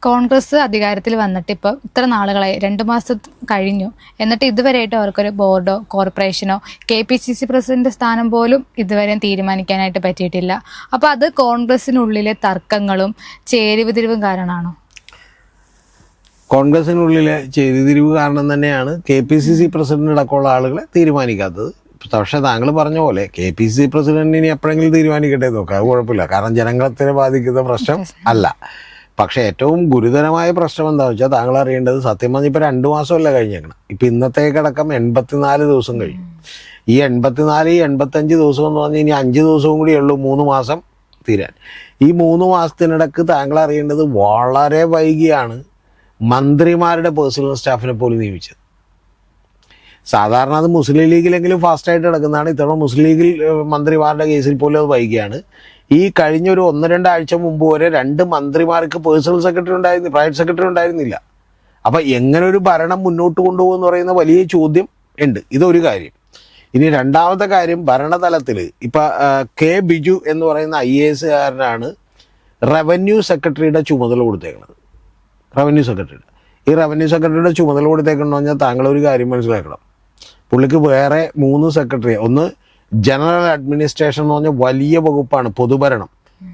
കോൺഗ്രസ് അധികാരത്തിൽ വന്നിട്ട് ഇപ്പോൾ ഇത്ര നാളുകളായി 2 മാസം കഴിഞ്ഞു. എന്നിട്ട് ഇതുവരെയായിട്ട് അവർക്കൊരു ബോർഡോ കോർപ്പറേഷനോ KPCC പ്രസിഡന്റ് സ്ഥാനം പോലും ഇതുവരെ തീരുമാനിക്കാനായിട്ട് പറ്റിയിട്ടില്ല. അപ്പോൾ അത് കോൺഗ്രസിനുള്ളിലെ തർക്കങ്ങളും ചേരിതിരിവും കാരണമാണോ? കോൺഗ്രസിനുള്ളിലെ ചേരിതിരിവ് കാരണം തന്നെയാണ് KPCC പ്രസിഡന്റ് അടക്കമുള്ള ആളുകളെ തീരുമാനിക്കാത്തത്. പക്ഷേ താങ്കൾ പറഞ്ഞ പോലെ KPCC പ്രസിഡന്റിന് എപ്പോഴെങ്കിലും തീരുമാനിക്കട്ടെ നോക്കാം, അത് കുഴപ്പമില്ല. കാരണം ജനങ്ങളെ ബാധിക്കുന്ന പ്രശ്നം അല്ല. പക്ഷേ ഏറ്റവും ഗുരുതരമായ പ്രശ്നം എന്താണെന്ന് വെച്ചാൽ താങ്കൾ അറിയേണ്ടത്, സത്യം പറഞ്ഞാൽ ഇപ്പോൾ 2 മാസമല്ല കഴിഞ്ഞേക്കണം. ഇപ്പം ഇന്നത്തേക്കടക്കം 84 ദിവസം കഴിയും. ഈ 84 85 ദിവസം എന്ന് പറഞ്ഞാൽ ഇനി 5 ദിവസവും കൂടിയേ ഉള്ളൂ 3 മാസം തീരാൻ. ഈ 3 മാസത്തിനിടക്ക് താങ്കൾ അറിയേണ്ടത് വളരെ വൈകിയാണ് മന്ത്രിമാരുടെ പേഴ്സണൽ സ്റ്റാഫിനെ പോലും നിയമിച്ചത്. സാധാരണ അത് മുസ്ലിം ലീഗിലെങ്കിലും ഫാസ്റ്റായിട്ട് കിടക്കുന്നതാണ്. ഇത്തവണ മുസ്ലിം ലീഗിൽ മന്ത്രിമാരുടെ കേസിൽ പോലും അത് വൈകിയാണ്. ഈ കഴിഞ്ഞ ഒരു 1-2 ആഴ്ച മുമ്പ് വരെ 2 മന്ത്രിമാർക്ക് പേഴ്സണൽ സെക്രട്ടറി ഉണ്ടായിരുന്നു, പ്രൈവറ്റ് സെക്രട്ടറി ഉണ്ടായിരുന്നില്ല. അപ്പം എങ്ങനെ ഒരു ഭരണം മുന്നോട്ട് കൊണ്ടുപോകുമെന്ന് പറയുന്ന വലിയ ചോദ്യം ഉണ്ട്. ഇതൊരു കാര്യം. ഇനി രണ്ടാമത്തെ കാര്യം, ഭരണതലത്തിൽ ഇപ്പം K. ബിജു എന്ന് പറയുന്ന IAS കാരനാണ് റവന്യൂ സെക്രട്ടറിയുടെ ചുമതല കൊടുത്തേക്കുന്നത്. റവന്യൂ സെക്രട്ടറിയുടെ ഈ റവന്യൂ സെക്രട്ടറിയുടെ ചുമതല കൊടുത്തേക്കണമെന്ന് പറഞ്ഞാൽ താങ്കൾ ഒരു കാര്യം മനസ്സിലാക്കണം. പുള്ളിക്ക് വേറെ 3 സെക്രട്ടറി, ഒന്ന് ജനറൽ അഡ്മിനിസ്ട്രേഷൻ എന്ന് പറഞ്ഞാൽ വലിയ വകുപ്പാണ്, പൊതുഭരണം,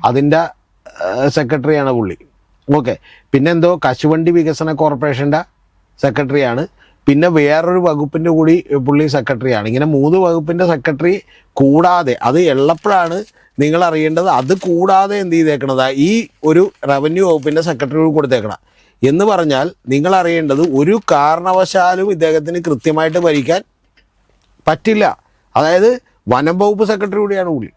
അതിൻ്റെ സെക്രട്ടറിയാണ് പുള്ളി. ഓക്കെ. പിന്നെന്തോ കശുവണ്ടി വികസന കോർപ്പറേഷൻ്റെ സെക്രട്ടറിയാണ്. പിന്നെ വേറൊരു വകുപ്പിൻ്റെ കൂടി പുള്ളി സെക്രട്ടറിയാണ്. ഇങ്ങനെ 3 വകുപ്പിൻ്റെ സെക്രട്ടറി കൂടാതെ, അത് എള്ളപ്പോഴാണ് നിങ്ങൾ അറിയേണ്ടത്, അത് കൂടാതെ എന്ത് ചെയ്തേക്കണത്, ഈ ഒരു റവന്യൂ വകുപ്പിൻ്റെ സെക്രട്ടറി കൊടുത്തേക്കണം. എന്ന് പറഞ്ഞാൽ നിങ്ങൾ അറിയേണ്ടത്, ഒരു കാരണവശാലും ഇദ്ദേഹത്തിന് കൃത്യമായിട്ട് ഭരിക്കാൻ പറ്റില്ല. അതായത് വനം വകുപ്പ് സെക്രട്ടറി കൂടിയാണ് പുള്ളി.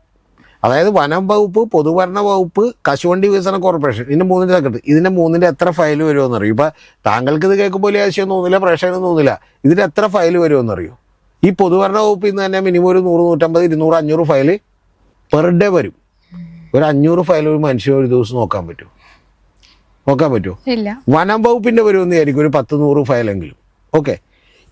അതായത് വനം വകുപ്പ്, പൊതുഭരണ വകുപ്പ്, കശുവണ്ടി വികസന കോർപ്പറേഷൻ, ഇതിൻ്റെ 3 സെക്രട്ടറി. ഇതിൻ്റെ 3 എത്ര ഫയൽ വരുമെന്ന് അറിയും? ഇപ്പം താങ്കൾക്ക് ഇത് കേൾക്കുമ്പോൾ ആവശ്യം തോന്നില്ല, പ്രേക്ഷകനും തോന്നില്ല. ഇതിൻ്റെ എത്ര ഫയൽ വരുമെന്ന് അറിയും? ഈ പൊതുഭരണ വകുപ്പിൽ നിന്ന് തന്നെ മിനിമം ഒരു 100, 150, 200, 500 ഫയൽ പെർ ഡേ വരും. ഒരു 500 ഫയൽ ഒരു മനുഷ്യൻ ഒരു ദിവസം നോക്കാൻ പറ്റുമോ? ഇല്ല. വനം വകുപ്പിൻ്റെ വരുമെന്ന് വിചാരിക്കും ഒരു 10-100 ഫയലെങ്കിലും. ഓക്കെ.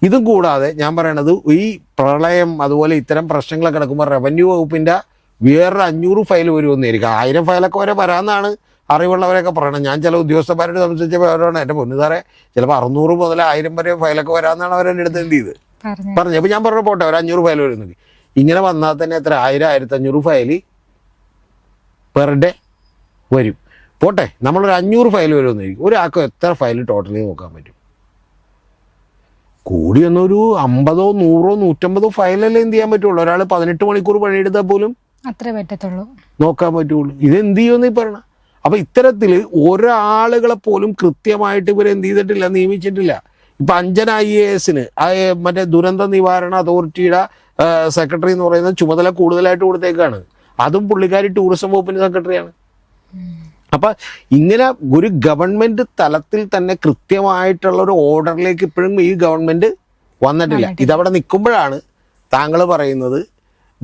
ഇതും കൂടാതെ ഞാൻ പറയണത്, ഈ പ്രളയം അതുപോലെ ഇത്തരം പ്രശ്നങ്ങളൊക്കെ കിടക്കുമ്പോൾ റവന്യൂ വകുപ്പിൻ്റെ വേറൊരു 500 ഫയൽ വരുമെന്ന് വിചാരിക്കും. 1000 ഫയലൊക്കെ വരെ വരാമെന്നാണ് അറിവുള്ളവരൊക്കെ പറയണത്. ഞാൻ ചില ഉദ്യോഗസ്ഥന്മാരോട് സംബന്ധിച്ച അവരാണ് എൻ്റെ പൊന്നു സാറേ, ചിലപ്പോൾ 600 മുതൽ 1000 വരെ ഫയലൊക്കെ വരാമെന്നാണ് അവരെൻ്റെ അടുത്ത് എന്ത് ചെയ്ത് പറഞ്ഞു. അപ്പോൾ ഞാൻ പറഞ്ഞു പോട്ടെ, ഒരു 500 ഫയൽ വരുന്നത്. ഇങ്ങനെ വന്നാൽ തന്നെ എത്ര 1000, 1500 ഫയൽ പെർ ഡേ വരും. പോട്ടെ, നമ്മളൊരു 500 ഫയൽ വരുമെന്നായിരിക്കും. ഒരാൾക്ക് എത്ര ഫയൽ ടോട്ടലി നോക്കാൻ പറ്റും? കൂടി ഒന്നൊരു 50, 100, 150 ഫയലല്ലേ എന്ത് ചെയ്യാൻ പറ്റുള്ളൂ? ഒരാൾ 18 മണിക്കൂർ പണിയെടുത്താൽ പോലും അത്രേ പറ്റത്തുള്ളൂ, നോക്കാൻ പറ്റുള്ളൂ. ഇത് എന്ത് ചെയ്യുമെന്ന് ഈ പറയണം. അപ്പം ഇത്തരത്തിൽ ഒരാളുകളെ പോലും കൃത്യമായിട്ട് ഇവരെന്ത് ചെയ്തിട്ടില്ല, നിയമിച്ചിട്ടില്ല. ഇപ്പം അഞ്ജന IAS മറ്റേ ദുരന്ത നിവാരണ അതോറിറ്റിയുടെ സെക്രട്ടറി എന്ന് പറയുന്ന ചുമതല കൂടുതലായിട്ട് കൊടുത്തേക്കാണ്. അതും പുള്ളിക്കാരി ടൂറിസം വകുപ്പിൻ്റെ സെക്രട്ടറിയാണ്. അപ്പം ഇങ്ങനെ ഒരു ഗവൺമെൻറ് തലത്തിൽ തന്നെ കൃത്യമായിട്ടുള്ള ഒരു ഓർഡറിലേക്ക് ഇപ്പോഴും ഈ ഗവൺമെൻറ് വന്നിട്ടില്ല. ഇതവിടെ നിൽക്കുമ്പോഴാണ് താങ്കൾ പറയുന്നത്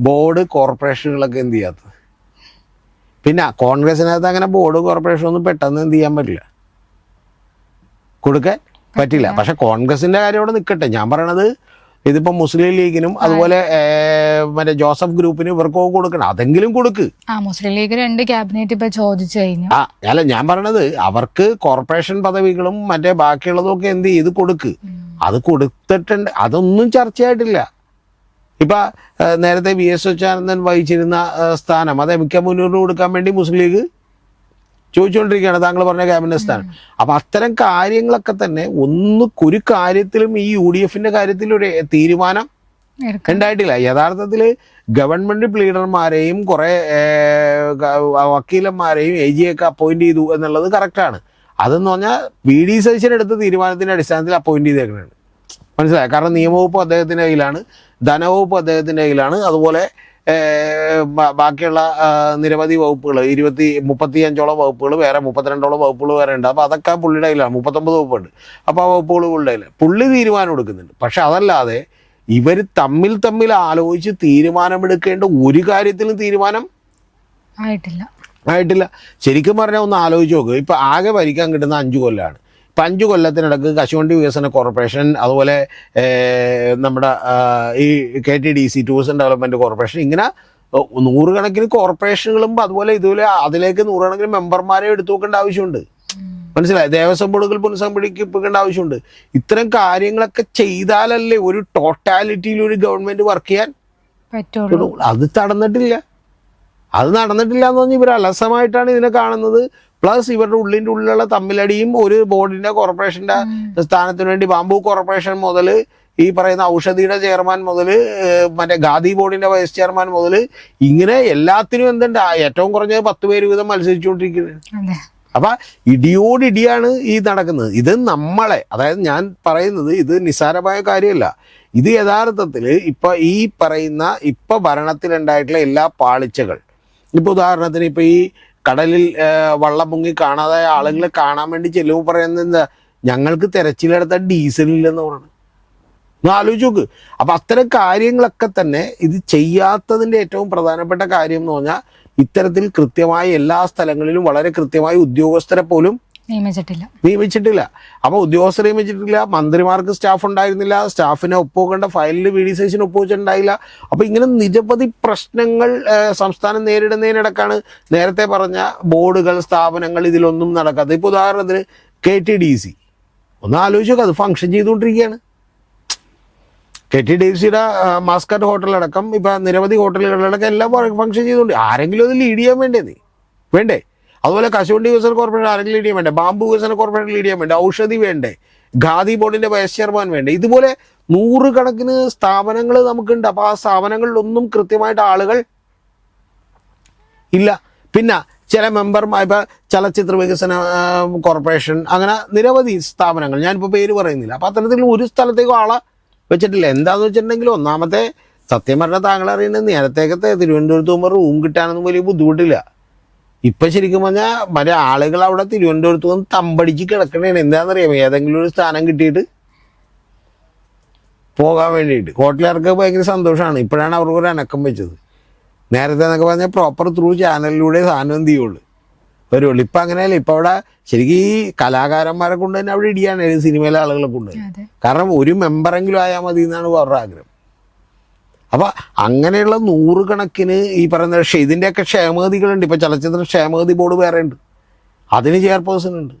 ബോർഡ് കോർപ്പറേഷനുകളൊക്കെ എന്ത് ചെയ്യാത്തത്. പിന്നെ കോൺഗ്രസിനകത്ത് അങ്ങനെ ബോർഡ് കോർപ്പറേഷനൊന്നും പെട്ടെന്ന് എന്ത് ചെയ്യാൻ പറ്റില്ല, കൊടുക്കാൻ പറ്റില്ല. പക്ഷെ കോൺഗ്രസിൻ്റെ കാര്യം അവിടെ നിൽക്കട്ടെ. ഞാൻ പറയണത് ഇതിപ്പോൾ മുസ്ലിം ലീഗിനും അതുപോലെ മറ്റേ ജോസഫ് ഗ്രൂപ്പിനും ഇവർക്കൊക്കെ കൊടുക്കണം. അതെങ്കിലും കൊടുക്ക്. മുസ്ലിം ലീഗ് 2 ക്യാബിനറ്റ് ഇപ്പൊ ചോദിച്ചു കഴിഞ്ഞു. അല്ല, ഞാൻ പറയണത് അവർക്ക് കോർപ്പറേഷൻ പദവികളും മറ്റേ ബാക്കിയുള്ളതും ഒക്കെ എന്ത് ചെയ്ത് കൊടുക്ക്. അത് കൊടുത്തിട്ടുണ്ട്, അതൊന്നും ചർച്ചയായിട്ടില്ല. ഇപ്പം നേരത്തെ VS അച്യുതാനന്ദൻ വഹിച്ചിരുന്ന സ്ഥാനം അത് MK മുനീറിന് കൊടുക്കാൻ വേണ്ടി മുസ്ലിം ലീഗ് ചോദിച്ചുകൊണ്ടിരിക്കുകയാണ്, താങ്കൾ പറഞ്ഞ ക്യാബിനറ്റ് സ്ഥാനം. അപ്പം അത്തരം കാര്യങ്ങളൊക്കെ തന്നെ ഒരു കാര്യത്തിലും ഈ UDFന്റെ കാര്യത്തിൽ ഒരു തീരുമാനം ഉണ്ടായിട്ടില്ല. യഥാർത്ഥത്തിൽ ഗവൺമെൻറ് ലീഡർമാരെയും കുറേ വക്കീലന്മാരെയും AG ഒക്കെ അപ്പോയിന്റ് ചെയ്തു എന്നുള്ളത് കറക്റ്റാണ്. അതെന്ന് പറഞ്ഞാൽ VD സതീശൻ എടുത്ത തീരുമാനത്തിൻ്റെ അടിസ്ഥാനത്തിൽ അപ്പോയിന്റ് ചെയ്തേക്കുന്നതാണ്. മനസ്സിലായി? കാരണം നിയമവകുപ്പ് അദ്ദേഹത്തിൻ്റെ കയ്യിലാണ്, ധനവകുപ്പ് അദ്ദേഹത്തിൻ്റെ കയ്യിലാണ്, അതുപോലെ ബാക്കിയുള്ള നിരവധി വകുപ്പുകൾ 35ഓളം വകുപ്പുകൾ വേറെ, 32ഓളം വകുപ്പുകൾ വേറെ ഉണ്ട്. അപ്പോൾ അതൊക്കെ പുള്ളിയുടെ കയ്യിലാണ്. 39 വകുപ്പുണ്ട്. അപ്പോൾ ആ വകുപ്പുകൾ പുള്ളിയുടെ കയ്യിൽ, പുള്ളി തീരുമാനം എടുക്കുന്നുണ്ട്. പക്ഷെ അതല്ലാതെ ഇവർ തമ്മിൽ ആലോചിച്ച് തീരുമാനമെടുക്കേണ്ട ഒരു കാര്യത്തിലും തീരുമാനം ആയിട്ടില്ല. ശരിക്കും പറഞ്ഞാൽ ഒന്ന് ആലോചിച്ച് നോക്കുക. ഇപ്പം ആകെ ഭരിക്കാൻ കിട്ടുന്ന 5 കൊല്ലമാണ്. 5 കൊല്ലത്തിനിടക്ക് കശുവണ്ടി വികസന കോർപ്പറേഷൻ, അതുപോലെ നമ്മുടെ ഈ KTDC ടൂറിസം ഡെവലപ്മെൻറ്റ് കോർപ്പറേഷൻ, ഇങ്ങനെ 100 കണക്കിന് കോർപ്പറേഷനുകളും അതുപോലെ ഇതുപോലെ അതിലേക്ക് 100 കണക്കിന് മെമ്പർമാരെ എടുത്തു നോക്കേണ്ട ആവശ്യമുണ്ട്. മനസ്സിലായി? ദേവസ്വം ബോർഡുകൾ പുനഃസംഘടിപ്പിക്കേണ്ട ആവശ്യമുണ്ട്. ഇത്തരം കാര്യങ്ങളൊക്കെ ചെയ്താലല്ലേ ഒരു ടോട്ടാലിറ്റിയിൽ ഒരു ഗവൺമെന്റ് വർക്ക് ചെയ്യാൻ പറ്റുള്ളൂ. അത് നടന്നിട്ടില്ല എന്ന് പറഞ്ഞാൽ ഇവർ അലസമായിട്ടാണ് ഇതിനെ കാണുന്നത്. പ്ലസ് ഇവരുടെ ഉള്ളിലുള്ള തമ്മിലടിയും ഒരു ബോർഡിന്റെ കോർപ്പറേഷന്റെ സ്ഥാനത്തിന് വേണ്ടി ബാംബു കോർപ്പറേഷൻ മുതൽ ഈ പറയുന്ന ഔഷധിയുടെ ചെയർമാൻ മുതൽ മറ്റേ ഖാദി ബോർഡിന്റെ വൈസ് ചെയർമാൻ മുതൽ ഇങ്ങനെ എല്ലാത്തിനും എന്തുണ്ട് ഏറ്റവും കുറഞ്ഞത് 10 പേര് വീതം മത്സരിച്ചുകൊണ്ടിരിക്കുന്നത്. അപ്പൊ ഇടിയോടിടിയാണ് ഈ നടക്കുന്നത്. ഇത് നമ്മളെ, അതായത് ഞാൻ പറയുന്നത് ഇത് നിസ്സാരമായ കാര്യമല്ല. ഇത് യഥാർത്ഥത്തിൽ ഇപ്പൊ ഈ പറയുന്ന ഇപ്പൊ ഭരണത്തിലുണ്ടായിട്ടുള്ള എല്ലാ പാളിച്ചകൾ, ഇപ്പൊ ഉദാഹരണത്തിന് ഇപ്പൊ ഈ കടലിൽ വള്ളം മുങ്ങി കാണാതായ ആളുകളെ കാണാൻ വേണ്ടി ചെല്ലുമ്പോൾ പറയുന്നത് എന്താ, ഞങ്ങൾക്ക് തെരച്ചിലെടുത്താൽ ഡീസൽ ഇല്ലെന്ന് പറയുന്നത്. ഒന്ന് ആലോചിച്ച് നോക്ക്. അപ്പൊ അത്തരം കാര്യങ്ങളൊക്കെ തന്നെ ഇത് ചെയ്യാത്തതിന്റെ ഏറ്റവും പ്രധാനപ്പെട്ട കാര്യം എന്ന് പറഞ്ഞാൽ ഇത്തരത്തിൽ കൃത്യമായി എല്ലാ സ്ഥലങ്ങളിലും വളരെ കൃത്യമായി ഉദ്യോഗസ്ഥരെ പോലും നിയമിച്ചിട്ടില്ല. അപ്പൊ ഉദ്യോഗസ്ഥരെ നിയമിച്ചിട്ടില്ല, മന്ത്രിമാർക്ക് സ്റ്റാഫ് ഉണ്ടായിരുന്നില്ല, സ്റ്റാഫിനെ ഒപ്പുവെക്കേണ്ട ഫയലിൽ VD സൈസിന് ഒപ്പുവെച്ചിട്ടുണ്ടായില്ല. അപ്പൊ ഇങ്ങനെ നിരവധി പ്രശ്നങ്ങൾ സംസ്ഥാനം നേരിടുന്നതിനിടക്കാണ് നേരത്തെ പറഞ്ഞ ബോർഡുകൾ, സ്ഥാപനങ്ങൾ ഇതിലൊന്നും നടക്കാതെ. ഇപ്പൊ ഉദാഹരണത്തിന് KTDC ഒന്ന് ആലോചിച്ച് നോക്കുക, അത് ഫംഗ്ഷൻ ചെയ്തുകൊണ്ടിരിക്കുകയാണ്. KTDCയുടെ മാസ്കറ്റ് ഹോട്ടലടക്കം ഇപ്പൊ നിരവധി ഹോട്ടലുകളിലടക്കം എല്ലാം ഫംഗ്ഷൻ ചെയ്തുകൊണ്ട് ആരെങ്കിലും അത് ലീഡ് ചെയ്യാൻ വേണ്ടേ? അതുപോലെ കശുവണ്ടി വികസന കോർപ്പറേഷൻ ആരെങ്കിലും ലീഡ് ചെയ്യാൻ വേണ്ടേ? ബാംബു വികസന കോർപ്പറേഷൻ ലീഡ് ചെയ്യാൻ വേണ്ടേ? ഔഷധി വേണ്ടേ? ഖാദി ബോർഡിന്റെ വൈസ് ചെയർമാൻ വേണ്ടേ? ഇതുപോലെ 100 കണക്കിന് സ്ഥാപനങ്ങൾ നമുക്കുണ്ട്. അപ്പൊ ആ സ്ഥാപനങ്ങളിലൊന്നും കൃത്യമായിട്ട് ആളുകൾ ഇല്ല. പിന്നെ ചില മെമ്പർമാർ, ഇപ്പൊ ചലച്ചിത്ര വികസന കോർപ്പറേഷൻ, അങ്ങനെ നിരവധി സ്ഥാപനങ്ങൾ, ഞാനിപ്പോൾ പേര് പറയുന്നില്ല. അപ്പൊ അത്തരത്തിൽ ഒരു സ്ഥലത്തേക്കും ആളെ വെച്ചിട്ടില്ല. എന്താന്ന് വെച്ചിട്ടുണ്ടെങ്കിൽ ഒന്നാമത്തെ സത്യം പറഞ്ഞാൽ താങ്കൾ അറിയുന്നത് നേരത്തേക്കത്തെ തിരുവനന്തപുരത്ത് പോകുമ്പോൾ റൂം കിട്ടാനൊന്നും വലിയ ബുദ്ധിമുട്ടില്ല. ഇപ്പൊ ശരിക്കും പറഞ്ഞാൽ മറ്റേ ആളുകൾ അവിടെ തിരുവനന്തപുരത്ത് വന്ന് തമ്പടിച്ച് കിടക്കണേണ്. എന്താണെന്നറിയാമോ? ഏതെങ്കിലും ഒരു സ്ഥാനം കിട്ടിയിട്ട് പോകാൻ വേണ്ടിയിട്ട്. ഹോട്ടലുകാർക്ക് ഭയങ്കര സന്തോഷമാണ്. ഇപ്പോഴാണ് അവർക്ക് ഒരു അനക്കം വെച്ചത്. നേരത്തെ എന്നൊക്കെ പറഞ്ഞാൽ പ്രോപ്പർ ത്രൂ ചാനലിലൂടെ സാധനം എന്ത് ചെയ്യുള്ളൂ, വരുള്ളൂ. ഇപ്പം അങ്ങനെയല്ല. ഇപ്പം അവിടെ ശരിക്കും ഈ കലാകാരന്മാരെ കൊണ്ട് തന്നെ അവിടെ ഇടിയാണ് സിനിമയിലെ ആളുകളെ കൊണ്ട്. കാരണം ഒരു മെമ്പറെങ്കിലും ആയാൽ മതി എന്നാണ് അവരുടെ ആഗ്രഹം. അപ്പം അങ്ങനെയുള്ള 100 കണക്കിന് ഈ പറയുന്ന ഇതിൻ്റെയൊക്കെ ക്ഷേമഗതികളുണ്ട്. ഇപ്പം ചലച്ചിത്ര ക്ഷേമഗതി ബോർഡ് വേറെ ഉണ്ട്, അതിന് ചെയർപേഴ്സൺ ഉണ്ട്.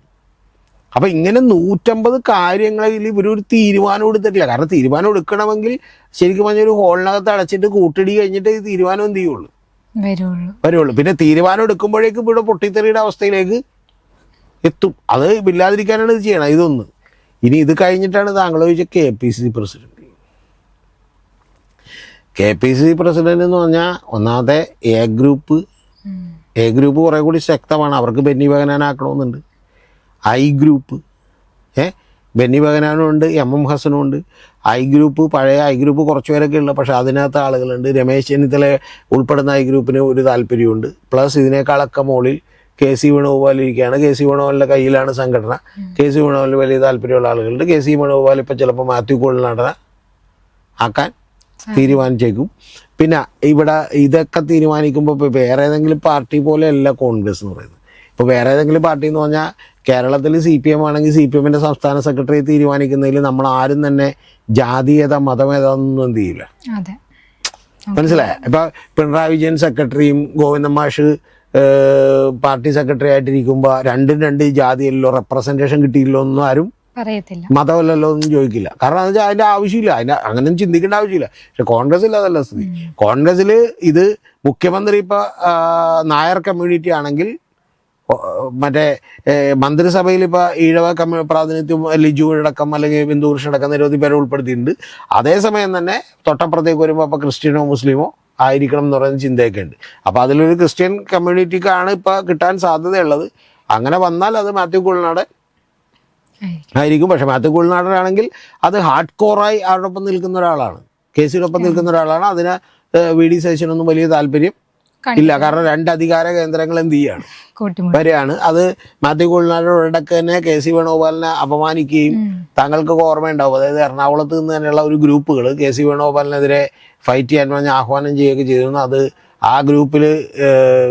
അപ്പം ഇങ്ങനെ 150 കാര്യങ്ങളിൽ ഇവരൊരു തീരുമാനം എടുത്തിട്ടില്ല. കാരണം തീരുമാനം എടുക്കണമെങ്കിൽ ശരിക്കും പറഞ്ഞാൽ ഒരു ഹോളിനകത്ത് അടച്ചിട്ട് കൂട്ടിടി കഴിഞ്ഞിട്ട് ഈ തീരുമാനം എന്ത് ചെയ്യുള്ളൂ, വരുള്ളൂ. പിന്നെ തീരുമാനം എടുക്കുമ്പോഴേക്കും ഇവിടെ പൊട്ടിത്തെറിയുടെ അവസ്ഥയിലേക്ക് എത്തും. അത് ഇല്ലാതിരിക്കാനാണ് ഇത് ചെയ്യണം. ഇതൊന്ന് ഇനി ഇത് കഴിഞ്ഞിട്ടാണ് താങ്കൾ ചോദിച്ച KPCC പ്രസിഡന്റ്. KPCC പ്രസിഡന്റ് എന്ന് പറഞ്ഞാൽ ഒന്നാമത്തെ എ ഗ്രൂപ്പ് കുറെ കൂടി ശക്തമാണ്. അവർക്ക് ബെന്നി ബെഹനാനാക്കണമെന്നുണ്ട്. I ഗ്രൂപ്പ്, ബെന്നി ബെഹനാനും ഉണ്ട്, MM ഹസനും ഉണ്ട്. I ഗ്രൂപ്പ്, പഴയ I ഗ്രൂപ്പ് കുറച്ച് പേരൊക്കെ ഉള്ള, പക്ഷെ അതിനകത്ത് ആളുകളുണ്ട്. രമേശ് ചെന്നിത്തല ഉൾപ്പെടുന്ന I ഗ്രൂപ്പിന് ഒരു താല്പര്യമുണ്ട്. പ്ലസ് ഇതിനേക്കാളൊക്കെ മുകളിൽ KC വേണുഗോപാൽ ഇരിക്കുകയാണ്. KC വേണുഗോപാലിൻ്റെ കയ്യിലാണ് സംഘടന. KC വേണുഗോപാലിന് വലിയ താല്പര്യമുള്ള ആളുകളുണ്ട്. KC വേണുഗോപാൽ ഇപ്പം ചിലപ്പോൾ മാത്യു കുഴൽനാടനെ ആക്കാൻ തീരുമാനിച്ചേക്കും. പിന്നെ ഇവിടെ ഇതൊക്കെ തീരുമാനിക്കുമ്പോൾ ഇപ്പോൾ വേറെ ഏതെങ്കിലും പാർട്ടി പോലെയല്ല കോൺഗ്രസ് എന്ന് പറയുന്നത്. ഇപ്പോൾ വേറെ ഏതെങ്കിലും പാർട്ടി എന്ന് പറഞ്ഞാൽ കേരളത്തിൽ CPM ആണെങ്കിൽ CPMൻ്റെ സംസ്ഥാന സെക്രട്ടറി തീരുമാനിക്കുന്നതിൽ നമ്മൾ ആരും തന്നെ ജാതീയത, മതമേതൊന്നും എന്ത് ചെയ്യില്ല. മനസ്സിലായ? ഇപ്പം പിണറായി വിജയൻ സെക്രട്ടറിയും ഗോവിന്ദൻ മാഷ് പാർട്ടി സെക്രട്ടറി ആയിട്ടിരിക്കുമ്പോൾ രണ്ടും രണ്ട് ജാതിയല്ലോ, റെപ്രസെൻറ്റേഷൻ കിട്ടിയില്ലോ ഒന്നും ആരും പറയത്തില്ല, മതമല്ലല്ലോ ഒന്നും ചോദിക്കില്ല. കാരണം എന്ന് വെച്ചാൽ അതിൻ്റെ ആവശ്യമില്ല, അങ്ങനെ ചിന്തിക്കേണ്ട ആവശ്യമില്ല. പക്ഷെ കോൺഗ്രസ്സിൽ അതല്ല സ്ഥിതി. കോൺഗ്രസ്സിൽ ഇത് മുഖ്യമന്ത്രി ഇപ്പോൾ നായർ കമ്മ്യൂണിറ്റി ആണെങ്കിൽ മറ്റേ മന്ത്രിസഭയിൽ ഇപ്പോൾ ഈഴവ പ്രാതിനിധ്യം ലിജുവടക്കം അല്ലെങ്കിൽ ബിന്ദുകൃഷ്ണടക്കം നിരവധി പേരെ ഉൾപ്പെടുത്തിയിട്ടുണ്ട്. അതേസമയം തന്നെ തൊട്ടപ്പുറത്തേക്ക് വരുമ്പോൾ അപ്പോൾ ക്രിസ്ത്യനോ മുസ്ലിമോ ആയിരിക്കണം എന്ന് പറയുന്ന ചിന്തയൊക്കെ ഉണ്ട്. അപ്പോൾ അതിലൊരു ക്രിസ്ത്യൻ കമ്മ്യൂണിറ്റിക്കാണ് ഇപ്പോൾ കിട്ടാൻ സാധ്യതയുള്ളത്. അങ്ങനെ വന്നാൽ അത് മാത്യു കുഴൽനാടൻ ആയിരിക്കും. പക്ഷെ മാത്യു കുഴൽനാടനാണെങ്കിൽ അത് ഹാർഡ് കോറായി അവരോടൊപ്പം നിൽക്കുന്ന ഒരാളാണ്, KCയോടൊപ്പം നിൽക്കുന്ന ഒരാളാണ്. അതിന് VD സതീശനൊന്നും വലിയ താല്പര്യം ഇല്ല. കാരണം 2 അധികാര കേന്ദ്രങ്ങൾ എന്ത് ചെയ്യാണ്, വരെയാണ്. അത് മാത്യു കുഴൽനാടനോടൊക്കെ തന്നെ KC വേണുഗോപാലിനെ അപമാനിക്കുകയും താങ്കൾക്കൊക്കെ ഓർമ്മയുണ്ടാവും. അതായത് എറണാകുളത്ത് നിന്ന് തന്നെയുള്ള ഒരു ഗ്രൂപ്പുകൾ KC വേണുഗോപാലിനെതിരെ ഫൈറ്റ് ചെയ്യാൻ പറഞ്ഞ് ആഹ്വാനം ചെയ്യുകയൊക്കെ ചെയ്തിരുന്നു. അത് ആ ഗ്രൂപ്പിൽ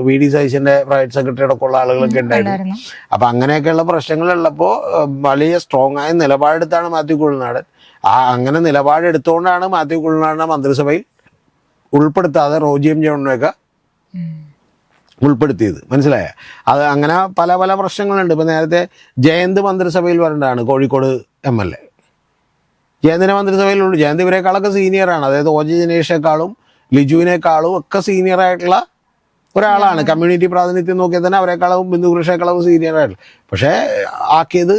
VD സതീശൻ്റെ പ്രൈവറ്റ് സെക്രട്ടറിയുടെ ഒക്കെ ഉള്ള ആളുകളൊക്കെ ഉണ്ടായിരുന്നു. അപ്പം അങ്ങനെയൊക്കെയുള്ള പ്രശ്നങ്ങളുള്ളപ്പോൾ വലിയ സ്ട്രോങ് ആയ നിലപാടെടുത്താണ് മാത്യു കുഴൽനാടൻ. അങ്ങനെ നിലപാടെടുത്തുകൊണ്ടാണ് മാത്യു കുഴൽനാടനെ മന്ത്രിസഭയിൽ ഉൾപ്പെടുത്താതെ റോജി M. ജോണിനെയൊക്കെ ഉൾപ്പെടുത്തിയത്. മനസ്സിലായ? അത് അങ്ങനെ പല പല പ്രശ്നങ്ങളുണ്ട്. ഇപ്പം നേരത്തെ ജയന്ത് മന്ത്രിസഭയിൽ വരേണ്ടതാണ്, കോഴിക്കോട് MLA. ജയന്തിനെ മന്ത്രിസഭയിലുള്ളൂ. ജയന്ത് ഇവരെക്കാളൊക്കെ സീനിയറാണ്. അതായത് OG ജനേഷേക്കാളും ലിജുവിനേക്കാളും ഒക്കെ സീനിയറായിട്ടുള്ള ഒരാളാണ്. കമ്മ്യൂണിറ്റി പ്രാതിനിധ്യം നോക്കിയാൽ തന്നെ അവരെക്കാളും ബിന്ദുകൃഷേക്കാളും സീനിയറായിട്ടുള്ള. പക്ഷേ ആക്കിയത്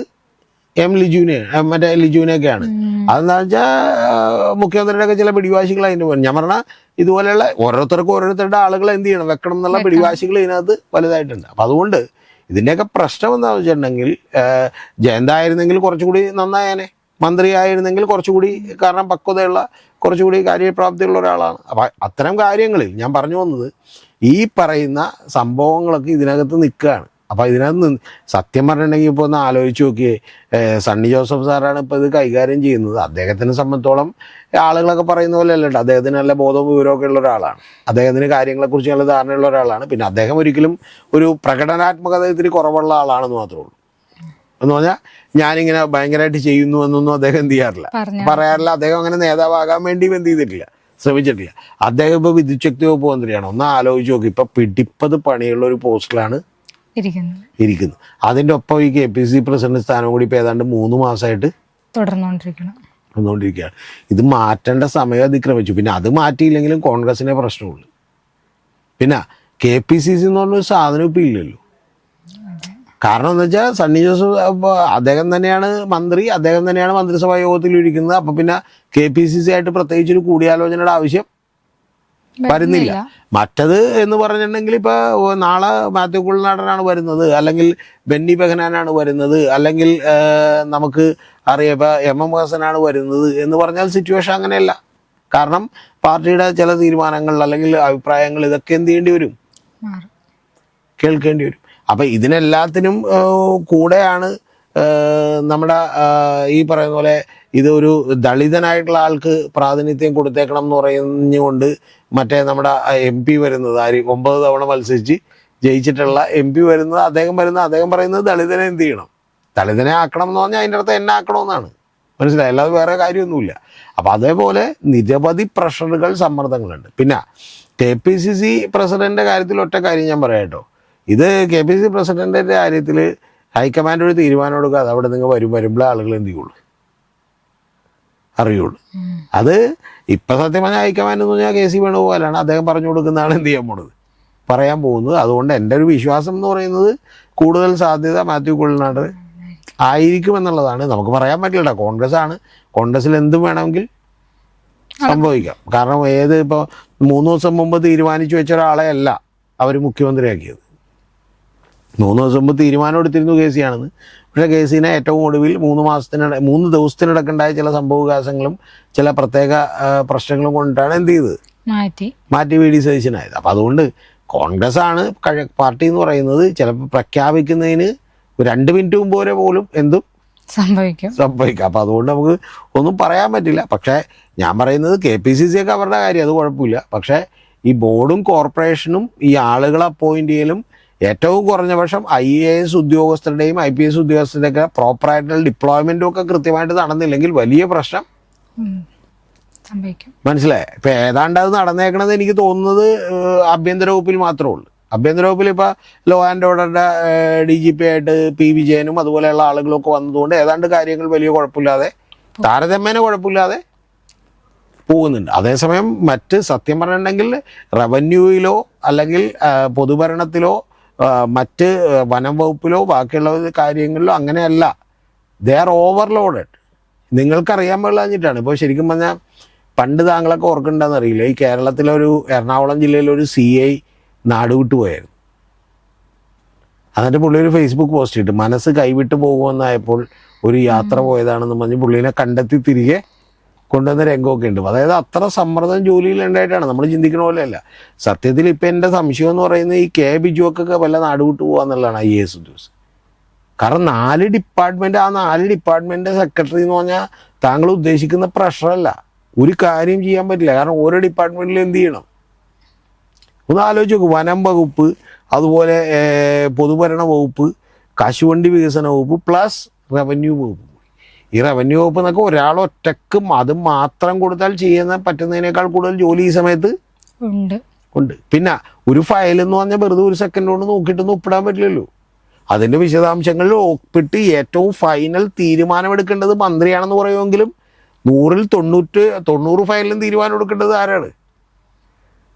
മറ്റേ ലിജുവിനെയൊക്കെയാണ്. അതെന്താ വെച്ചാൽ മുഖ്യമന്ത്രിയുടെയൊക്കെ ചില പിടിവാശികൾ അതിൻ്റെ പോലെ. ഞാൻ പറഞ്ഞാൽ ഇതുപോലെയുള്ള ഓരോരുത്തരുടെ ആളുകളെ എന്ത് ചെയ്യണം, വെക്കണം എന്നുള്ള പിടിവാശികൾ ഇതിനകത്ത് വലുതായിട്ടുണ്ട്. അപ്പം അതുകൊണ്ട് ഇതിൻ്റെയൊക്കെ പ്രശ്നം എന്താണെന്ന് വെച്ചിട്ടുണ്ടെങ്കിൽ ജയന്തായിരുന്നെങ്കിൽ കുറച്ചുകൂടി നന്നായേനെ, മന്ത്രിയായിരുന്നെങ്കിൽ കുറച്ചുകൂടി, കാരണം പക്വതയുള്ള കുറച്ചുകൂടി കാര്യപ്രാപ്തിയുള്ള ഒരാളാണ്. അപ്പം അത്തരം കാര്യങ്ങളിൽ ഞാൻ പറഞ്ഞു വന്നത് ഈ പറയുന്ന സംഭവങ്ങളൊക്കെ ഇതിനകത്ത് നിൽക്കുകയാണ്. അപ്പം ഇതിനകത്ത് സത്യം പറഞ്ഞിട്ടുണ്ടെങ്കിൽ ഇപ്പോൾ ഒന്ന് ആലോചിച്ച് നോക്കിയേ, സണ്ണി ജോസഫ് സാറാണ് ഇപ്പോൾ ഇത് കൈകാര്യം ചെയ്യുന്നത്. അദ്ദേഹത്തിനെ സംബന്ധിച്ചോളം ആളുകളൊക്കെ പറയുന്ന പോലെ അല്ലട്ടോ, അദ്ദേഹത്തിന് നല്ല ബോധവും വിവരമൊക്കെ ഉള്ള ഒരാളാണ്. അദ്ദേഹത്തിന് കാര്യങ്ങളെക്കുറിച്ച് നല്ല ധാരണയുള്ള ഒരാളാണ്. പിന്നെ അദ്ദേഹം ഒരിക്കലും ഒരു പ്രകടനാത്മകത ഇത്തിരി കുറവുള്ള ആളാണെന്ന് മാത്രമേ ഉള്ളൂ. എന്ന് പറഞ്ഞാൽ ഞാനിങ്ങനെ ഭയങ്കരമായിട്ട് ചെയ്യുന്നു എന്നൊന്നും അദ്ദേഹം എന്ത് പറയാറില്ല. അദ്ദേഹം അങ്ങനെ നേതാവാകാൻ വേണ്ടിയും എന്ത് ചെയ്തിട്ടില്ല, ശ്രമിച്ചിട്ടില്ല. അദ്ദേഹം ഇപ്പോൾ വിദ്യുച്ഛക്തി വകുപ്പ് മന്ത്രിയാണ്. ഒന്ന് ആലോചിച്ച് നോക്കി, ഇപ്പം പിടിപ്പത് പണിയുള്ള ഒരു പോസ്റ്റിലാണ് ഇരിക്കുന്നത്. അതിൻ്റെ ഒപ്പം ഈ KPCC പ്രസിഡന്റ് സ്ഥാനം കൂടി ഇപ്പോൾ ഏതാണ്ട് 3 മാസമായിട്ട് തുടർന്നുകൊണ്ടിരിക്കുകയാണ്. ഇത് മാറ്റേണ്ട സമയം അതിക്രമിച്ചു. പിന്നെ അത് മാറ്റിയില്ലെങ്കിലും കോൺഗ്രസിനെ പ്രശ്നമുള്ളൂ. പിന്നെ KPCC എന്ന് പറഞ്ഞൊരു സാധനം ഇപ്പം ഇല്ലല്ലോ. കാരണം എന്ന് വെച്ചാൽ സണ്ണി ജോസഫ് അദ്ദേഹം തന്നെയാണ് മന്ത്രി, അദ്ദേഹം തന്നെയാണ് മന്ത്രിസഭാ യോഗത്തിൽ ഇരിക്കുന്നത്. അപ്പം പിന്നെ KPCC ആയിട്ട് പ്രത്യേകിച്ചൊരു കൂടിയാലോചനയുടെ ആവശ്യം വരുന്നില്ല. മറ്റത് എന്ന് പറഞ്ഞിട്ടുണ്ടെങ്കിൽ ഇപ്പോൾ നാളെ മാത്യു കുഴൽനാടനാണ് വരുന്നത്, അല്ലെങ്കിൽ ബെന്നി ബെഹനാനാണ് വരുന്നത്, അല്ലെങ്കിൽ നമുക്ക് അറിയാം ഇപ്പോൾ MM ഹസനാണ് വരുന്നത് എന്ന് പറഞ്ഞാൽ സിറ്റുവേഷൻ അങ്ങനെയല്ല. കാരണം പാർട്ടിയുടെ ചില തീരുമാനങ്ങൾ അല്ലെങ്കിൽ അഭിപ്രായങ്ങൾ ഇതൊക്കെ എന്ത് ചെയ്യേണ്ടി വരും, കേൾക്കേണ്ടി വരും. അപ്പം ഇതിനെല്ലാത്തിനും കൂടെയാണ് നമ്മുടെ ഈ പറയുന്ന പോലെ ഇതൊരു ദളിതനായിട്ടുള്ള ആൾക്ക് പ്രാതിനിധ്യം കൊടുത്തേക്കണം എന്ന് പറഞ്ഞുകൊണ്ട് മറ്റേ നമ്മുടെ MP വരുന്നത്, 9 തവണ മത്സരിച്ച് ജയിച്ചിട്ടുള്ള MP വരുന്നത്, അദ്ദേഹം പറയുന്നത് ദളിതനെ എന്ത് ചെയ്യണം, ദളിതനെ ആക്കണം എന്ന് പറഞ്ഞാൽ അതിൻ്റെ അടുത്ത് എന്നെ ആക്കണമെന്നാണ്. മനസ്സിലായി? അല്ലാതെ വേറെ കാര്യമൊന്നുമില്ല. അപ്പം അതേപോലെ നിരവധി പ്രഷറുകൾ, സമ്മർദ്ദങ്ങളുണ്ട്. പിന്നെ KPCC പ്രസിഡന്റിൻ്റെ കാര്യത്തിൽ ഒറ്റ കാര്യം ഞാൻ പറയാം കേട്ടോ. ഇത് KPCC പ്രസിഡന്റിൻ്റെ കാര്യത്തിൽ ഹൈക്കമാൻഡ് ഒരു തീരുമാനം എടുക്കാതെ അവിടെ നിങ്ങൾ വരുമ്പോഴേ ആളുകൾ എന്ത് ചെയ്യുള്ളൂ, അറിയുള്ളൂ. അത് ഇപ്പം സത്യം പറഞ്ഞാൽ ഹൈക്കമാൻഡ് എന്ന് പറഞ്ഞാൽ KC വേണുഗോപാലാണ്. അദ്ദേഹം പറഞ്ഞു കൊടുക്കുന്നതാണ് എന്ത് ചെയ്യാൻ പോണത്, പറയാൻ പോകുന്നത്. അതുകൊണ്ട് എൻ്റെ ഒരു വിശ്വാസം എന്ന് പറയുന്നത് കൂടുതൽ സാധ്യത മാത്യു കുഴൽനാടൻ ആയിരിക്കുമെന്നുള്ളതാണ്. നമുക്ക് പറയാൻ പറ്റില്ല. കോൺഗ്രസ്സിൽ എന്തും വേണമെങ്കിൽ സംഭവിക്കാം. കാരണം ഇപ്പോൾ 3 ദിവസം മുമ്പ് തീരുമാനിച്ചു വെച്ച ഒരാളെ അല്ല അവർ മുഖ്യമന്ത്രിയാക്കിയത്. 3 ദിവസം മുമ്പ് തീരുമാനം എടുത്തിരുന്നു KC ആണെന്ന്. പക്ഷേ KCനെ ഏറ്റവും ഒടുവിൽ 3 ദിവസത്തിനിടക്കുണ്ടായ ചില സംഭവവികാസങ്ങളും ചില പ്രത്യേക പ്രശ്നങ്ങളും കൊണ്ടിട്ടാണ് എന്ത് ചെയ്തത്, മാറ്റി VD സതീശനായത്. അപ്പം അതുകൊണ്ട് കോൺഗ്രസ്സാണ് പാർട്ടി എന്ന് പറയുന്നത്. ചിലപ്പോൾ പ്രഖ്യാപിക്കുന്നതിന് 2 മിനിറ്റ് മുമ്പ് വരെ പോലും എന്തും സംഭവിക്കാം. അപ്പം അതുകൊണ്ട് നമുക്ക് ഒന്നും പറയാൻ പറ്റില്ല. പക്ഷേ ഞാൻ പറയുന്നത് KPCC ഒക്കെ അവരുടെ കാര്യം, അത് കുഴപ്പമില്ല. പക്ഷേ ഈ ബോർഡും കോർപ്പറേഷനും ഈ ആളുകളെ അപ്പോയിന്റ് ചെയ്യലും ഏറ്റവും കുറഞ്ഞ പക്ഷം IAS ഉദ്യോഗസ്ഥരുടെയും IPS ഉദ്യോഗസ്ഥരുടെയൊക്കെ പ്രോപ്പറായിട്ടുള്ള ഡിപ്ലോയ്മെൻറ്റും ഒക്കെ കൃത്യമായിട്ട് നടന്നില്ലെങ്കിൽ വലിയ പ്രശ്നം സംഭവിക്കും. മനസ്സിലായി? ഇപ്പം ഏതാണ്ട് അത് നടന്നേക്കണത് എനിക്ക് തോന്നുന്നത് ആഭ്യന്തര വകുപ്പിൽ മാത്രമേ ഉള്ളൂ. ആഭ്യന്തര വകുപ്പിൽ ഇപ്പോൾ ലോ ആൻഡ് ഓർഡറുടെ DGP ആയിട്ട് P വിജയനും അതുപോലെയുള്ള ആളുകളൊക്കെ വന്നതുകൊണ്ട് ഏതാണ്ട് കാര്യങ്ങൾ വലിയ കുഴപ്പമില്ലാതെ, താരതമ്യേന കുഴപ്പമില്ലാതെ പോകുന്നുണ്ട്. അതേസമയം മറ്റ് സത്യം പറഞ്ഞിട്ടുണ്ടെങ്കിൽ റവന്യൂയിലോ അല്ലെങ്കിൽ പൊതുഭരണത്തിലോ മറ്റ് വനം വകുപ്പിലോ ബാക്കിയുള്ള കാര്യങ്ങളിലോ അങ്ങനെയല്ല. They are overloaded. നിങ്ങൾക്കറിയാൻ പാടില്ലാഞ്ഞിട്ടാണ്. ഇപ്പോൾ ശരിക്കും പറഞ്ഞാൽ പണ്ട് താങ്കളൊക്കെ ഓർക്കുന്നുണ്ടെന്ന് അറിയില്ല, ഈ കേരളത്തിലൊരു എറണാകുളം ജില്ലയിലൊരു CI നാടുവിട്ടു പോയായിരുന്നു. എന്നിട്ട് പുള്ളി ഒരു ഫേസ്ബുക്ക് പോസ്റ്റ് ഇട്ട്, മനസ്സ് കൈവിട്ട് പോകുമെന്നായപ്പോൾ ഒരു യാത്ര പോയതാണെന്ന് പറഞ്ഞ് പുള്ളീനെ കണ്ടെത്തി തിരികെ കൊണ്ടുവന്ന രംഗമൊക്കെ ഉണ്ട്. അതായത് അത്ര സമ്മർദ്ദം ജോലിയിൽ ഉണ്ടായിട്ടാണ്, നമ്മൾ ചിന്തിക്കുന്ന പോലെയല്ല. സത്യത്തിൽ ഇപ്പം എൻ്റെ സംശയം എന്ന് പറയുന്നത് ഈ K ബിജുവൊക്കെ വല്ല നാടുവിട്ട് പോകാന്നുള്ളതാണ് IAS ഉദ്യോഗസ്ഥർ. കാരണം 4 ഡിപ്പാർട്ട്മെൻറ്റ്, ആ 4 ഡിപ്പാർട്ട്മെൻറ്റ് സെക്രട്ടറി എന്ന് പറഞ്ഞാൽ താങ്കൾ ഉദ്ദേശിക്കുന്ന പ്രഷറല്ല. ഒരു കാര്യം ചെയ്യാൻ പറ്റില്ല. കാരണം ഓരോ ഡിപ്പാർട്ട്മെൻറ്റിലും എന്ത് ചെയ്യണം ഒന്ന് ആലോചിച്ച് നോക്കും. വനം വകുപ്പ്, അതുപോലെ പൊതുഭരണ വകുപ്പ്, കശുവണ്ടി വികസന വകുപ്പ്, പ്ലസ് റവന്യൂ വകുപ്പ്. ഈ റവന്യൂ വകുപ്പ് എന്നൊക്കെ ഒരാളൊറ്റക്കും അത് മാത്രം കൊടുത്താൽ ചെയ്യാൻ പറ്റുന്നതിനേക്കാൾ കൂടുതൽ ജോലി ഈ സമയത്ത് ഉണ്ട്. പിന്നെ ഒരു ഫയൽ എന്ന് പറഞ്ഞാൽ വെറുതെ ഒരു സെക്കൻഡ് കൊണ്ട് നോക്കിയിട്ടൊന്നും ഒപ്പിടാൻ പറ്റില്ലല്ലോ. അതിൻ്റെ വിശദാംശങ്ങളിൽ ഒപ്പിട്ട് ഏറ്റവും ഫൈനൽ തീരുമാനമെടുക്കേണ്ടത് മന്ത്രിയാണെന്ന് പറയുമെങ്കിലും 100-ൽ 90 ഫയലിലും തീരുമാനം എടുക്കേണ്ടത് ആരാണ്?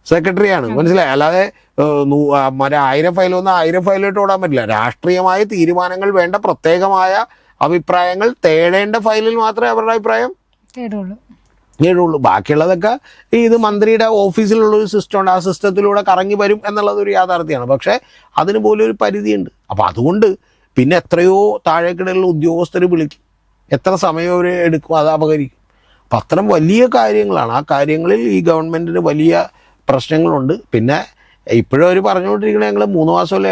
സെക്രട്ടറിയാണ്. മനസ്സിലായി? അല്ലാതെ 1000 ഫയൽ വന്നാൽ 1000 ഫയലിട്ട് ഓടാൻ പറ്റില്ല. രാഷ്ട്രീയമായ തീരുമാനങ്ങൾ വേണ്ട പ്രത്യേകമായ അഭിപ്രായങ്ങൾ തേടേണ്ട ഫയലിൽ മാത്രമേ അവരുടെ അഭിപ്രായം നേടുള്ളൂ. ബാക്കിയുള്ളതൊക്കെ ഇത് മന്ത്രിയുടെ ഓഫീസിലുള്ളൊരു സിസ്റ്റം ഉണ്ട്, ആ സിസ്റ്റത്തിലൂടെ കറങ്ങി വരും എന്നുള്ളതൊരു യാഥാർത്ഥ്യമാണ്. പക്ഷേ അതിന് പോലും ഒരു പരിധിയുണ്ട്. അപ്പോൾ അതുകൊണ്ട് പിന്നെ എത്രയോ താഴേക്കിടയിലുള്ള ഉദ്യോഗസ്ഥർ വിളിക്കും, എത്ര സമയം അവർ എടുക്കും, അത് അപകരിക്കും. അപ്പം അത്തരം വലിയ കാര്യങ്ങളാണ്. ആ കാര്യങ്ങളിൽ ഈ ഗവൺമെൻറ്റിന് വലിയ പ്രശ്നങ്ങളുണ്ട്. പിന്നെ ഇപ്പോഴും അവർ പറഞ്ഞുകൊണ്ടിരിക്കണേ ഞങ്ങൾ 3 മാസമല്ലേ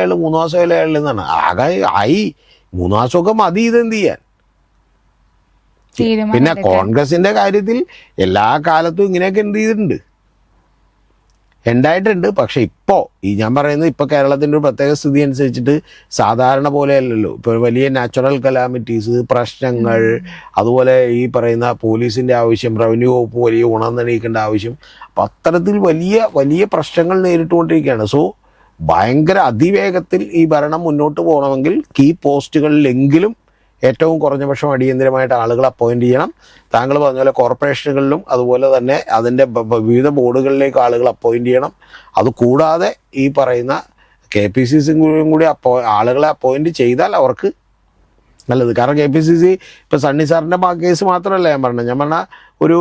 ആയുള്ളൂ എന്നാണ്. ആകെ 3 മാസമൊക്കെ മതി ഇതെന്ത് ചെയ്യാൻ. പിന്നെ കോൺഗ്രസിന്റെ കാര്യത്തിൽ എല്ലാ കാലത്തും ഇങ്ങനെയൊക്കെ ഉണ്ടായിട്ടുണ്ട്. പക്ഷെ ഇപ്പോൾ ഞാൻ പറയുന്നത് ഇപ്പോൾ കേരളത്തിൻ്റെ ഒരു പ്രത്യേക സ്ഥിതി അനുസരിച്ചിട്ട് സാധാരണ പോലെ അല്ലല്ലോ. ഇപ്പോൾ വലിയ നാച്ചുറൽ കലാമിറ്റീസ്, പ്രശ്നങ്ങൾ, അതുപോലെ ഈ പറയുന്ന പോലീസിൻ്റെ ആവശ്യം, റവന്യൂ വകുപ്പ് വലിയ ഉണർന്നെണീക്കേണ്ട ആവശ്യം, അപ്പം അത്തരത്തിൽ വലിയ വലിയ പ്രശ്നങ്ങൾ നേരിട്ടുകൊണ്ടിരിക്കുകയാണ്. സോ ഭയങ്കര അതിവേഗത്തിൽ ഈ ഭരണം മുന്നോട്ട് പോകണമെങ്കിൽ കീ പോസ്റ്റുകളിലെങ്കിലും ഏറ്റവും കുറഞ്ഞ പക്ഷം അടിയന്തരമായിട്ട് ആളുകൾ അപ്പോയിൻറ്റ് ചെയ്യണം. താങ്കൾ പറഞ്ഞ പോലെ കോർപ്പറേഷനുകളിലും അതുപോലെ തന്നെ അതിൻ്റെ വിവിധ ബോർഡുകളിലേക്ക് ആളുകൾ അപ്പോയിൻറ്റ് ചെയ്യണം. അതുകൂടാതെ ഈ പറയുന്ന KPCC കൂടി ആളുകളെ അപ്പോയിൻറ്റ് ചെയ്താൽ അവർക്ക് നല്ലത്. കാരണം KPCC ഇപ്പോൾ സണ്ണി സാറിൻ്റെ കേസ് മാത്രമല്ല ഞാൻ പറഞ്ഞ ഒരു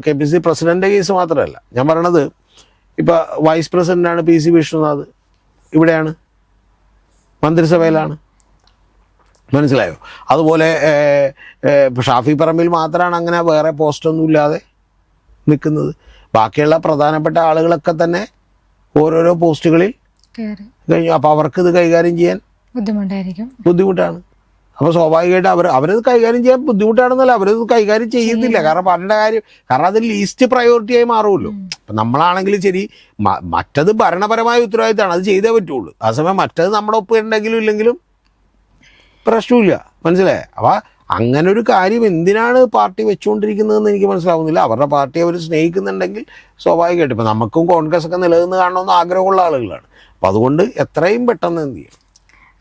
KPCC പ്രസിഡൻ്റ് കേസ് മാത്രമല്ല ഞാൻ പറയണത്. ഇപ്പോൾ വൈസ് പ്രസിഡൻ്റാണ് PC വിഷ്ണുനാഥ്, ഇവിടെയാണ്, മന്ത്രിസഭയിലാണ്. മനസ്സിലായോ? അതുപോലെ ഷാഫി പറമ്പിൽ മാത്രമാണ് അങ്ങനെ വേറെ പോസ്റ്റൊന്നും ഇല്ലാതെ നിൽക്കുന്നത്. ബാക്കിയുള്ള പ്രധാനപ്പെട്ട ആളുകളൊക്കെ തന്നെ ഓരോരോ പോസ്റ്റുകളിൽ കഴിഞ്ഞു. അപ്പോൾ അവർക്ക് ഇത് കൈകാര്യം ചെയ്യാൻ ബുദ്ധിമുട്ടാണ്. അപ്പോൾ സ്വാഭാവികമായിട്ട് അവരത് കൈകാര്യം ചെയ്യാൻ ബുദ്ധിമുട്ടാണെന്നല്ല, അവരത് കൈകാര്യം ചെയ്യുന്നില്ല. കാരണം പറഞ്ഞ കാര്യം, കാരണം അത് ലീസ്റ്റ് പ്രയോറിറ്റിയായി മാറുമല്ലോ. അപ്പം നമ്മളാണെങ്കിലും ശരി, മറ്റത് ഭരണപരമായ ഉത്തരവാദിത്തമാണ്, അത് ചെയ്തേ പറ്റുള്ളൂ. അതേസമയം മറ്റത് നമ്മുടെ ഒപ്പം ഉണ്ടെങ്കിലും ഇല്ലെങ്കിലും പ്രശ്നമില്ല. മനസ്സിലായേ? അപ്പോൾ അങ്ങനെ ഒരു കാര്യം എന്തിനാണ് പാർട്ടി വെച്ചുകൊണ്ടിരിക്കുന്നതെന്ന് എനിക്ക് മനസ്സിലാവുന്നില്ല. അവരുടെ പാർട്ടി അവർ സ്നേഹിക്കുന്നുണ്ടെങ്കിൽ സ്വാഭാവികമായിട്ട് ഇപ്പം നമുക്കും കോൺഗ്രസ് ഒക്കെ നിലനിന്ന് കാണണമെന്ന് ആഗ്രഹമുള്ള ആളുകളാണ്. അപ്പം അതുകൊണ്ട് എത്രയും പെട്ടെന്ന് എന്ത് ചെയ്യും.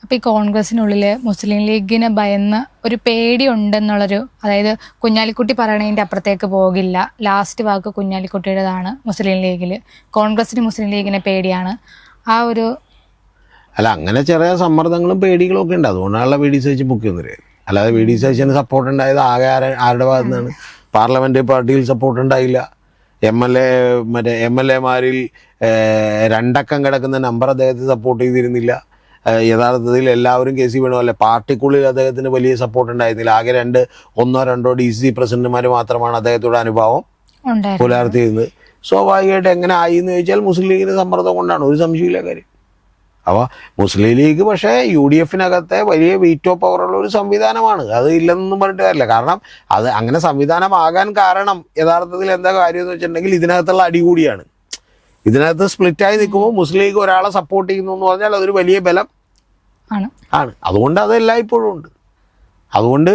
അപ്പോൾ ഈ കോൺഗ്രസിനുള്ളിൽ മുസ്ലിം ലീഗിനെ ഭയന്ന് ഒരു പേടി ഉണ്ടെന്നുള്ളൊരു, അതായത് കുഞ്ഞാലിക്കുട്ടി പറയണതിൻ്റെ അപ്പുറത്തേക്ക് പോകില്ല, ലാസ്റ്റ് വാക്ക് കുഞ്ഞാലിക്കുട്ടിയുടേതാണ് മുസ്ലിം ലീഗിൽ. കോൺഗ്രസിന് മുസ്ലിം ലീഗിനെ പേടിയാണ്. ആ ഒരു അല്ല, അങ്ങനെ ചെറിയ സമ്മർദ്ദങ്ങളും പേടികളും ഒക്കെ ഉണ്ട്. അതുകൊണ്ടാണല്ലോ VD സതീശൻ ബുക്ക് ചെയ്യുന്നത്. അല്ലാതെ VD സതീശന് സപ്പോർട്ട് ഉണ്ടായത് ആകെ ആരുടെ ഭാഗത്തു നിന്നാണ്? പാർലമെൻ്ററി പാർട്ടിയിൽ സപ്പോർട്ട് ഉണ്ടായില്ല. MLA-മാരിൽ 2 അക്കം കിടക്കുന്ന നമ്പർ അദ്ദേഹത്തെ സപ്പോർട്ട് ചെയ്തിരുന്നില്ല. യഥാർത്ഥത്തിൽ എല്ലാവരും KC വേണമല്ലേ, പാർട്ടിക്കുള്ളിൽ അദ്ദേഹത്തിന് വലിയ സപ്പോർട്ട് ഉണ്ടായിരുന്നില്ല. ആകെ 1-2 DCC പ്രസിഡന്റുമാർ മാത്രമാണ് അദ്ദേഹത്തോട് അനുഭാവം പുലർത്തിയിരുന്നത്. സ്വാഭാവികമായിട്ട് എങ്ങനെ ആയി എന്ന് ചോദിച്ചാൽ മുസ്ലിം ലീഗിൻ്റെ സമ്മർദ്ദം കൊണ്ടാണ്, ഒരു സംശയമില്ല കാര്യം. അപ്പോൾ മുസ്ലിം ലീഗ് പക്ഷേ UDF-നകത്തെ വലിയ വീറ്റോ പവറുള്ള ഒരു സംവിധാനമാണ്. അത് ഇല്ലെന്നൊന്നും പറഞ്ഞിട്ട് കാര്യമില്ല. കാരണം അത് അങ്ങനെ സംവിധാനമാകാൻ കാരണം യഥാർത്ഥത്തിൽ എന്താ കാര്യം എന്ന് വെച്ചിട്ടുണ്ടെങ്കിൽ ഇതിനകത്തുള്ള അടികൂടിയാണ്. ഇതിനകത്ത് സ്പ്ലിറ്റായി നിൽക്കുമ്പോൾ മുസ്ലിം ലീഗ് ഒരാളെ സപ്പോർട്ട് ചെയ്യുന്നു എന്ന് പറഞ്ഞാൽ അതൊരു വലിയ ബലം ആണ്. അതുകൊണ്ട് അതെല്ലാം ഇപ്പോഴും ഉണ്ട്. അതുകൊണ്ട്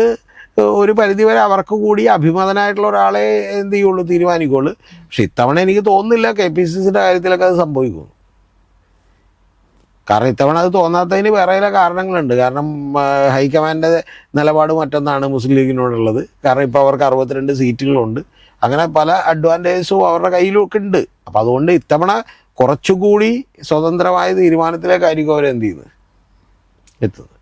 ഒരു പരിധിവരെ അവർക്ക് കൂടി അഭിമതനായിട്ടുള്ള ഒരാളെ എന്ത് ചെയ്യുള്ളൂ, തീരുമാനിക്കുള്ളൂ. പക്ഷെ ഇത്തവണ എനിക്ക് തോന്നുന്നില്ല KPCC-യുടെ കാര്യത്തിലൊക്കെ അത് സംഭവിക്കുന്നു. കാരണം ഇത്തവണ അത് തോന്നാത്തതിന് വേറെ ചില കാരണങ്ങളുണ്ട്. കാരണം ഹൈക്കമാൻഡിൻ്റെ നിലപാട് മറ്റൊന്നാണ് മുസ്ലിം ലീഗിനോടുള്ളത്. കാരണം ഇപ്പോൾ അവർക്ക് 62 സീറ്റുകളുണ്ട്. അങ്ങനെ പല അഡ്വാൻറ്റേജസും അവരുടെ കയ്യിലൊക്കെ ഉണ്ട്. അപ്പം അതുകൊണ്ട് ഇത്തവണ കുറച്ചുകൂടി സ്വതന്ത്രമായ തീരുമാനത്തിലേക്കായിരിക്കും അവരെന്ത് ചെയ്യുന്നത്, എത്തുന്നത്.